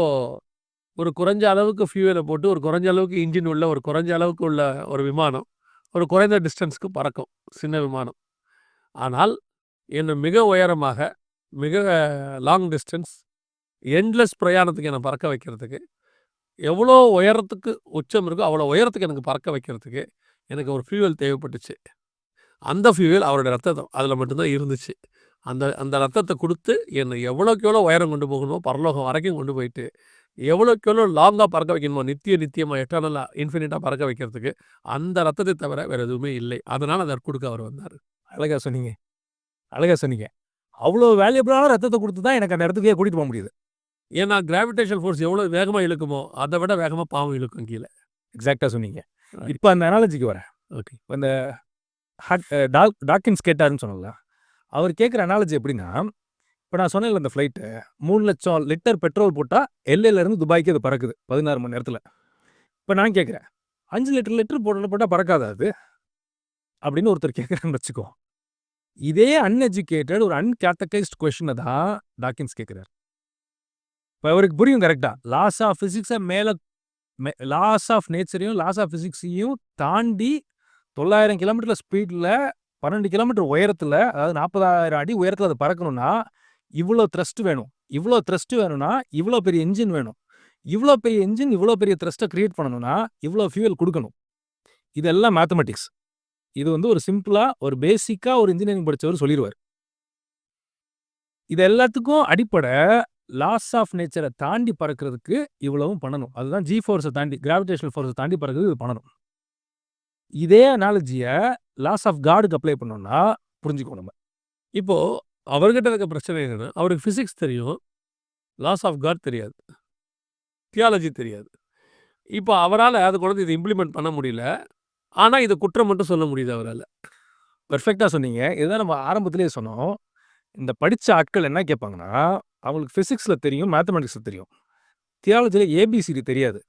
ஒரு குறைஞ்ச அளவுக்கு ஃபியூவல போட்டு, ஒரு குறைஞ்ச அளவுக்கு இன்ஜின் உள்ள, ஒரு குறைஞ்ச அளவுக்கு உள்ள ஒரு விமானம், ஒரு குறைந்த டிஸ்டன்ஸ்க்கு பறக்கும். சின்ன விமானம். ஆனால், என்ன மிக உயரமாக, மிக லாங் டிஸ்டன்ஸ், எண்ட்லெஸ் பிரயாணத்துக்கு என்ன பறக்க வைக்கிறதுக்கு, எவ்வளோ உயரத்துக்கு உச்சம் இருக்கோ, அவ்வளோ உயரத்துக்கு எனக்கு பறக்க வைக்கிறதுக்கு, எனக்கு ஒரு ஃபியூவல் தேவைப்பட்டுச்சு. அந்த ஃபியூவல் அவருடைய ரத்தம். அதில மட்டும் தான் இருந்துச்சு. அந்த அந்த ரத்தத்த குடுத்து, என்ன எவ்வளோக்கு எவ்வளோ உயரம் கொண்டு போகணுமோ, பரலோகம் வரைக்கும் கொண்டு போயிட்டு, எவ்வளோக்கு எவ்வளோ லாங்கா பறக்க வைக்கணுமோ, நித்தியமா எட்டர்னலா, இன்ஃபினிட்டா பறக்க வைக்கிறதுக்கு, அந்த ரத்தத்தை தவிர வேற எதுவுமே இல்லை. அதனால அத குடுக்க அவர் வந்தாரு. அழகா சொன்னீங்க. அழகா சொன்னீங்க. அவ்ளோ வேல்யூபிளான ரத்தத்த குடுத்து தான் எனக்கு அந்த இடத்துக்கே கூட்டிட்டு போ முடியுது. ஏன்னா, கிராவிடேஷன் ஃபோர்ஸ் எவ்வளோ வேகமா இழுக்குமோ, அத விட வேகமா பாவம் இழுக்கும் கீழ. எக்ஸாக்ட்டா சொன்னீங்க. ரைட். இப்ப அந்த அனாலஜிக்கு வரேன். ஓகே. இந்த டாக்கின்ஸ் கேட்டாருன்னு சொன்னேன்ல. அவர் கேட்குற அனாலஜி எப்படின்னா, இப்ப நான் சொன்னேன்ல இந்த ஃப்ளைட்டு 3,00,000 லிட்டர் பெட்ரோல் போட்டா எல்ஏல இருந்து துபாய்க்கு அது பறக்குது 16 மணி நேரத்துல. இப்ப நான் கேட்குறேன், 5 லிட்டர் போட்டா பறக்காதா அது? அப்படின்னு ஒருத்தர் கேட்குறாருன்னு வச்சுக்கோ. இதே அன்எஜுகேட்டட் ஒரு அன்கேட்டகைஸ்ட் கொஸ்டின தான் டாக்கின்ஸ் கேட்குறாரு. இப்ப அவருக்கு புரியும் கரெக்ட்டா. Laws of physics laws of நேச்சரையும், லாஸ் ஆஃப் பிசிக்ஸையும் தாண்டி 900 கிலோமீட்டர்ல ஸ்பீட்ல 12 கிலோமீட்டர் உயரத்துல, அதாவது 40,000 அடி உயரத்துல அது பறக்கணும்னா, இவ்ளோ த்ரஸ்ட் வேணும். இவ்ளோ த்ரஸ்ட் வேணும்னா, இவ்ளோ பெரிய என்ஜின் வேணும். இவ்ளோ பெரிய என்ஜின், இவ்ளோ பெரிய த்ரஸ்ட்ட கிரியேட் பண்ணணும்னா, இவ்ளோ ஃபியூயல் குடுக்கணும். இதெல்லாம் மேத்தமேட்டிக்ஸ். இது ஒரு சிம்பிளா, ஒரு பேசிக்கா ஒரு இன்ஜினியரிங் படிச்சவரு சொல்லிருவாரு. இது எல்லாத்துக்கும் அடிப்படை லாஸ் ஆஃப் நேச்சர தாண்டி பறக்கிறதுக்கு இவ்வளவும் பண்ணணும். அதுதான் ஜி ஃபோர்ஸ தாண்டி, கிராவிடேஷனல் ஃபோர்ஸ தாண்டி பறக்கிறதுக்கு இது பண்ணணும். இதே அனாலஜிய லாஸ் ஆஃப் காடுக்கு அப்ளை பண்ணோம்னா புரிஞ்சுக்குவோம் நம்ம. இப்போ அவர்கிட்ட இருக்க பிரச்சனை என்னன்னா, அவருக்கு பிசிக்ஸ் தெரியும். லாஸ் ஆஃப் காட் தெரியாது. தியாலஜி தெரியாது. இப்போ அவரால அத கொண்டு வந்து இத இம்ப்ளிமெண்ட் பண்ண முடியல. ஆனா, இத குற்றம் மட்டும் சொல்ல முடியுது அவரால. பெர்ஃபெக்ட்டா சொன்னீங்க. இதுதான் நம்ம ஆரம்பத்திலேயே சொன்னோம். இந்த படிச்ச ஆட்கள் என்ன கேட்பாங்கன்னா, அவங்களுக்கு பிசிக்ஸ்ல தெரியும், மேத்தமேட்டிக்ஸ்ல தெரியும். தியாலஜில ஏபிசிடி தெரியாது.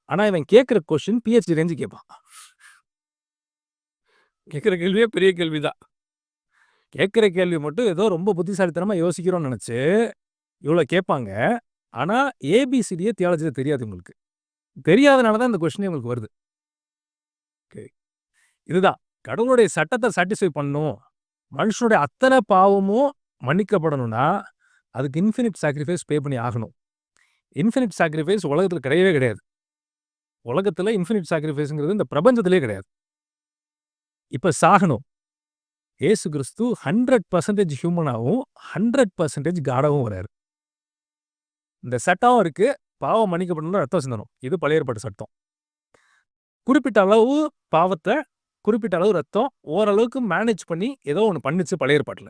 ஆனா, இவன் கேட்கிற கொஸ்டின் பிஹெச்டி ரேஞ்சு கேட்பான். கேட்கிற கேள்வியே பெரிய கேள்வி தான். கேட்கிற கேள்வி மட்டும் ஏதோ ரொம்ப புத்திசாலித்தனமா யோசிக்கிறோம்னு நெனச்சு, இவ்ளோ கேட்பாங்க. ஆனா, ஏபிசிடியே தியாலஜில தெரியாது இவங்களுக்கு. தெரியாதனால தான் இந்த கொஸ்டினே இவங்களுக்கு வருது. ஓகே. இதுதான். கடவுளுடைய சட்டத்த சாட்டிஸ்ஃபை பண்ணணும். மனுஷனுடைய அத்தனை பாவமும் மன்னிக்கப்படணும்னா, அதுக்கு இன்ஃபினிட் சாக்ரிஃபைஸ் பே பண்ணி ஆகணும். இன்ஃபினிட் சாக்ரிஃபைஸ் உலகத்துல கிடையவே கிடையாது. உலகத்துல இன்ஃபினிட் சாக்ரிஃபைஸ்ங்கிறது இந்த பிரபஞ்சத்திலே கிடையாது. இப்ப சாகணும். இயேசு கிறிஸ்து 100% ஹியூமனாவும், 100% காடாவும் வராரு. இந்த சட்டம் இருக்கு. பாவம் மன்னிக்கப்படணும்னா ரத்தம் சிந்தணும். இது பழைய ஏற்பாட்டு சட்டம். குறிப்பிட்ட அளவு பாவத்த, குறிப்பிட்ட அளவு ரத்தம் ஓரளவுக்கு மேனேஜ் பண்ணி ஏதோ ஒண்ணு பண்ணுச்சு பழைய ஏற்பாட்டுல.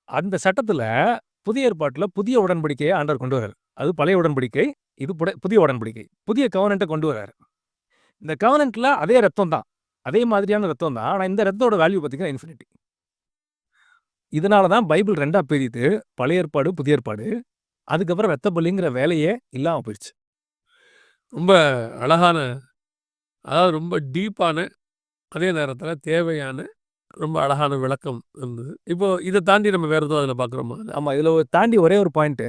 அந்த சட்டத்துல புதிய ஏற்பாட்டுல புதிய உடன்படிக்கைய ஆண்டவர் கொண்டு வராரு. அது பழைய உடன்படிக்கை. இது புதிய உடன்படிக்கை. புதிய கவனன்ட்ட கொண்டு வராரு. இந்த கவனன்ட்ல அதே ரத்தம் தான். அதே மாதிரியான ரத்தம் தான். ஆனா இந்த ரத்தத்தோட வேல்யூ பார்த்தீங்கன்னா இன்ஃபினிட்டி. இதனால தான் பைபிள் 2ஆ பிரியுது. பழைய ஏற்பாடு, புதிய ஏற்பாடு. அதுக்கப்புறம் ரத்த பலிங்கிற வேலையே இல்லாம போயிடுச்சு. ரொம்ப அழகான, அதாவது ரொம்ப டீப்பான, அதே நேரத்தில தேவையான, ரொம்ப அழகான விளக்கம் இருந்தது. இப்போ இத தாண்டி நம்ம வேற எதுவும் அதில பார்க்குறோமா? ஆமா. இதுல தாண்டி ஒரே ஒரு பாயிண்ட்டு.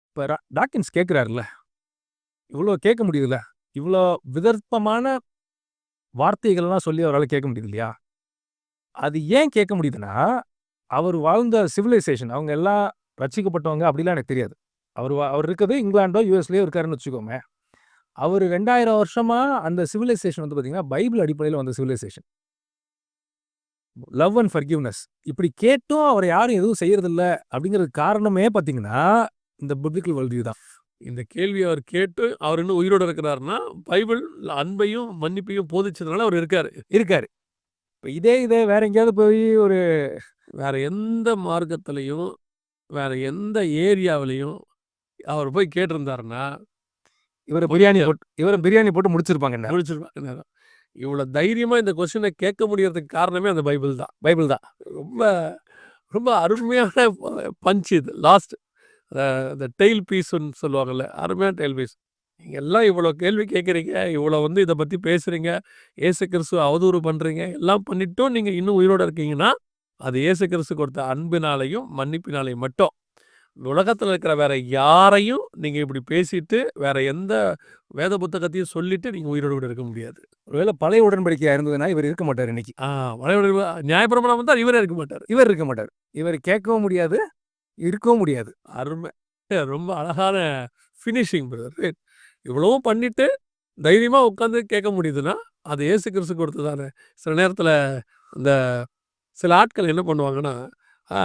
இப்ப டாக்கின்ஸ் கேட்கிறாருல்ல. இவ்ளோ கேட்க முடியுதுல்ல. இவ்ளோ விதர்ப்பமான வார்த்தைகள்லாம் சொல்லி அவரால கேட்க முடியுது இல்லையா? அது ஏன் கேட்க முடியுதுன்னா, அவர் வாழ்ந்த சிவிலைசேஷன் அவங்க எல்லாம் ரட்சிக்கப்பட்டவங்க அப்படிலாம் எனக்கு தெரியாது. அவர் இருக்கிறது இங்கிலாண்டோ, யுஎஸ்லயோ இருக்காருன்னு வச்சுக்கோமே. அவரு 2000 வருஷமா அந்த சிவிலைசேஷன் பார்த்தீங்கன்னா, பைபிள் அடிப்படையில வந்த சிவிலைசேஷன். Love and forgiveness. இப்படி கேட்டும் அவர யாரும் எதுவும் செய்யறதில்ல அப்படிங்கிறதுக்கு காரணமே பார்த்தீங்கன்னா, இந்த பிப்ளிக்கல் வேர்ல்ட் வியூ தான். இந்த கேள்விய அவர் கேட்டு, அவர் இன்னும் உயிரோட இருக்கிறாருன்னா, பைபிள் அன்பையும், மன்னிப்பையும் போதிச்சதுனால அவர் இருக்காரு. இருக்காரு. இப்ப இதே வேற எங்கேயாவது போய் ஒரு வேற எந்த மார்க்கத்திலயும், வேற எந்த ஏரியாவிலயும் அவர் போய் கேட்டிருந்தாருன்னா, இவர பிரியாணி போட்டு முடிச்சிருப்பாங்க இந்நேரம். முடிச்சிருப்பாங்க இந்நேரம். இவ்வளோ தைரியமா இந்த கொஸ்டின கேட்க முடியறதுக்கு காரணமே அந்த பைபிள் தான். பைபிள் தான். ரொம்ப ரொம்ப அருமையான பஞ்ச் இது. லாஸ்ட் இந்த டெயில் பீஸ்ன்னு சொல்லுவாங்கல்ல, அருமையான டெயில் பீஸ். நீங்க எல்லாம் இவ்வளோ கேள்வி கேட்குறீங்க, இவ்வளோ வந்து இத பத்தி பேசுறீங்க, இயேசு கிறிஸ்துவ அவதூறு பண்றீங்க, எல்லாம் பண்ணிட்டும் நீங்க இன்னும் உயிரோட இருக்கீங்கன்னா, அது இயேசு கிறிஸ்து கொடுத்த அன்பினாலயும், மன்னிப்பினாலயும் மட்டும். உலகத்துல இருக்கிற வேற யாரையும் நீங்க இப்படி பேசிட்டு, வேற எந்த வேத புத்தகத்தையும் சொல்லிட்டு நீங்க உயிரோட கூட இருக்க முடியாது. ஒருவேளை பழைய உடன்படிக்கையா இருந்ததுன்னா, இவர் இருக்க மாட்டாரு இன்னைக்கு. நியாயப்பிரமாணம் வந்தா இவரே இருக்க மாட்டாரு. இவர் இருக்க மாட்டாரு. இவர் கேட்கவும் முடியாது, இருக்கவும் முடியாது. அருமை. ரொம்ப அழகான ஃபினிஷிங் பிரதர். ரைட். இவ்வளவும் பண்ணிட்டு, தைரியமா உட்காந்து கேட்க முடியுதுன்னா, அது இயேசு கிறிஸ்து கொடுத்தது தானே. சில நேரத்துல இந்த சில ஆட்கள் என்ன பண்ணுவாங்கன்னா, ஆ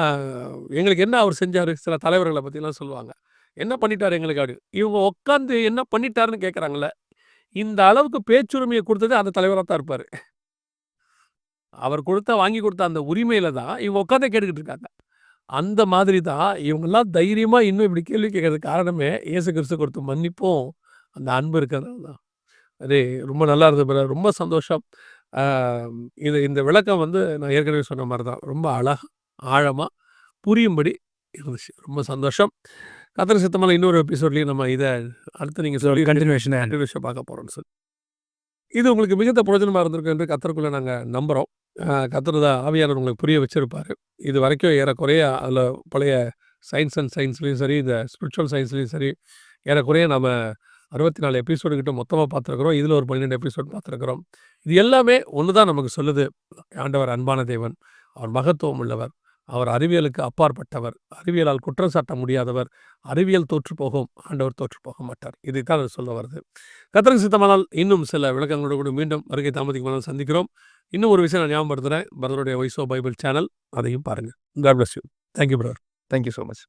எங்களுக்கு என்ன அவர் செஞ்சாரு? சில தலைவர்கள பத்திலாம் சொல்லுவாங்க. என்ன பண்ணிட்டாரு எங்களுக்கு அப்படி. இவங்க உட்காந்து என்ன பண்ணிட்டாருன்னு கேட்கறாங்கல்ல, இந்த அளவுக்கு பேச்சுரிமைய குடுத்தது அந்த தலைவரா தான் இருப்பாரு. அவர் வாங்கி கொடுத்த அந்த உரிமையில தான் இவங்க உட்காந்தே கேட்டுக்கிட்டு இருக்காங்க. அந்த மாதிரி தான் இவங்கலாம் தைரியமா இன்னும் இப்படி கேள்வி கேட்கறதுக்கு காரணமே, இயேசு கிறிஸ்து கொடுத்த மன்னிப்பும், அந்த அன்பு இருக்கிறதுனால தான். அது ரொம்ப நல்லா இருந்தது பிரதர். ரொம்ப சந்தோஷம். ஆ இந்த விளக்கம் வந்து நான் ஏற்கனவே சொன்ன மாரி தான். ரொம்ப அழகா, ஆழமா, புரியும்படி இருந்துச்சு. ரொம்ப சந்தோஷம். கர்த்தர் சித்தமால இன்னொரு எபிசோட்லயும் நம்ம இத அடுத்து நீங்க சொல்லி கன்டினியூஷன் கன்டினியூஷன் பார்க்க போறோம்னு சொல்லி. இது உங்களுக்கு மிகுந்த பிரயோஜனமா இருந்திருக்கும் என்று கர்த்தருக்குள்ள நாங்க நம்புறோம். கர்த்தர் தான் ஆவியானவர் உங்களுக்கு புரிய வச்சிருப்பாரு. இது வரைக்கும் ஏறக்குறைய அதில பழைய சயின்ஸ் அண்ட் சயின்ஸ்லயும் சரி, இந்த ஸ்பிரிச்சுவல் சயின்ஸ்லயும் சரி, ஏறக்குறைய நம்ம 64 எபிசோடு கிட்ட மொத்தமா பார்த்துருக்கிறோம். இதில ஒரு 12 எபிசோட் பார்த்துருக்கிறோம். இது எல்லாமே ஒண்ணு தான் நமக்கு சொல்லுது. ஆண்டவர் அன்பான தேவன். அவர் மகத்துவம் உள்ளவர். அவர் அறிவியலுக்கு அப்பாற்பட்டவர். அறிவியலால் குற்றம் சாட்ட முடியாதவர். அறிவியல் தோற்றுப்போகும். ஆண்டவர் தோற்றுப்போக மாட்டார். இதைத்தான் அது சொல்ல வருது. கர்த்தருக்கு சித்தமானால் இன்னும் சில விளக்கங்களோடு கூட மீண்டும் வருகை தாமதிக்குமானால் சந்திக்கிறோம். இன்னும் ஒரு விஷயம் நான் ஞாபகப்படுத்துறேன். பிரதருடைய வாய்ஸ் ஆஃப் பைபிள் சேனல். அதையும் பாருங்க. God bless you. Thank you brother. Thank you so much.